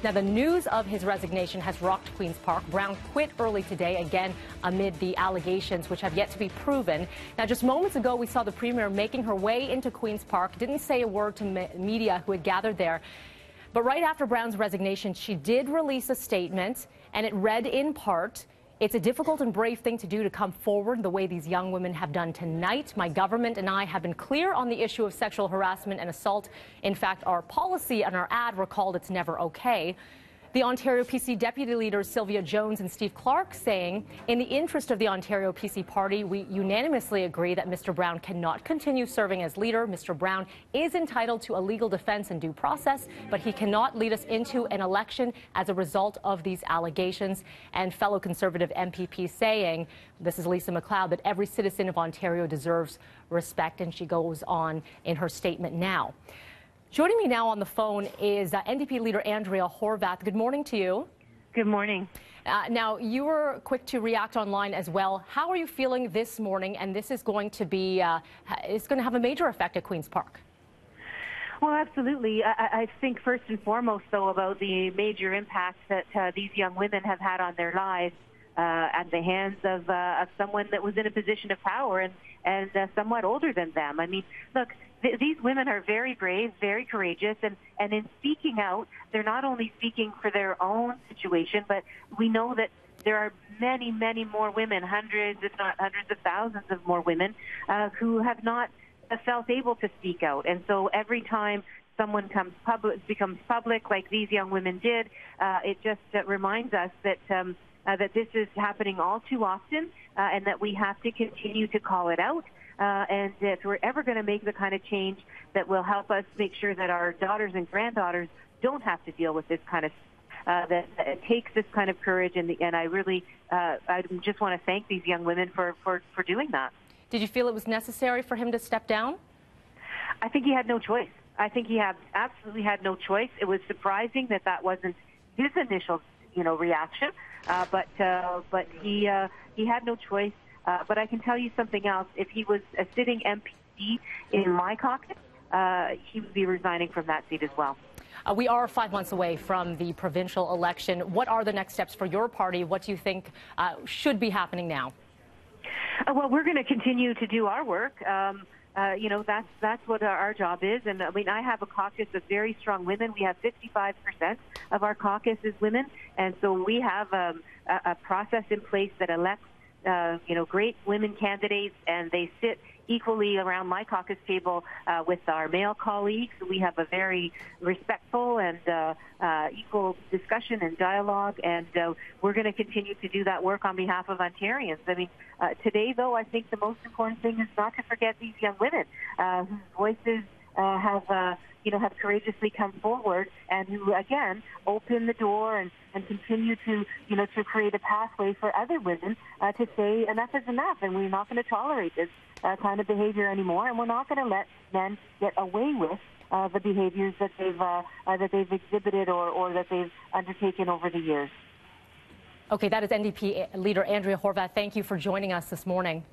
Now, the news of his resignation has rocked Queen's Park. Brown quit early today, again, amid the allegations which have yet to be proven. Now, just moments ago, we saw the Premier making her way into Queen's Park, didn't say a word to media who had gathered there. But right after Brown's resignation, she did release a statement, and it read in part, "It's a difficult and brave thing to do to come forward the way these young women have done tonight. My government and I have been clear on the issue of sexual harassment and assault. In fact, our policy and our ad recalled it's never okay." The Ontario PC Deputy Leaders Sylvia Jones and Steve Clark saying, "In the interest of the Ontario PC party, we unanimously agree that Mr. Brown cannot continue serving as leader. Mr. Brown is entitled to a legal defense and due process, but he cannot lead us into an election as a result of these allegations." And fellow Conservative MPP saying, this is Lisa MacLeod, that every citizen of Ontario deserves respect. And she goes on in her statement now. Joining me now on the phone is NDP Leader Andrea Horwath. Good morning to you. Good morning. Now, you were quick to react online as well. How are you feeling this morning? And this is going to be, it's going to have a major effect at Queen's Park. Well, absolutely. I think first and foremost, though, about the major impact that these young women have had on their lives at the hands of someone that was in a position of power and somewhat older than them. I mean, look, these women are very brave, very courageous, and in speaking out, they're not only speaking for their own situation, but we know that there are many, many more women, hundreds, if not hundreds of thousands of more women who have not felt able to speak out. And so every time someone becomes public, like these young women did, it just reminds us that that this is happening all too often, and that we have to continue to call it out. And if we're ever going to make the kind of change that will help us make sure that our daughters and granddaughters don't have to deal with this kind of that it takes this kind of courage, and I really I just want to thank these young women for doing that. Did you feel it was necessary for him to step down? I think he had no choice. I think he absolutely had no choice. It was surprising that that wasn't his initial, reaction, but he had no choice. But I can tell you something else. If he was a sitting MP in my caucus, he would be resigning from that seat as well. We are 5 months away from the provincial election. What are the next steps for your party? What do you think should be happening now? Well, we're going to continue to do our work. That's what our job is. And I mean, I have a caucus of very strong women. We have 55% of our caucus is women. And so we have a process in place that elects great women candidates, and they sit equally around my caucus table with our male colleagues. We have a very respectful and equal discussion and dialogue, and we're going to continue to do that work on behalf of Ontarians. I mean, today, though, I think the most important thing is not to forget these young women whose voices have courageously come forward, and who, again, open the door and continue to create a pathway for other women to say enough is enough, and we're not going to tolerate this kind of behavior anymore, and we're not going to let men get away with the behaviors that they've exhibited or that they've undertaken over the years. Okay, that is NDP Leader Andrea Horwath. Thank you for joining us this morning.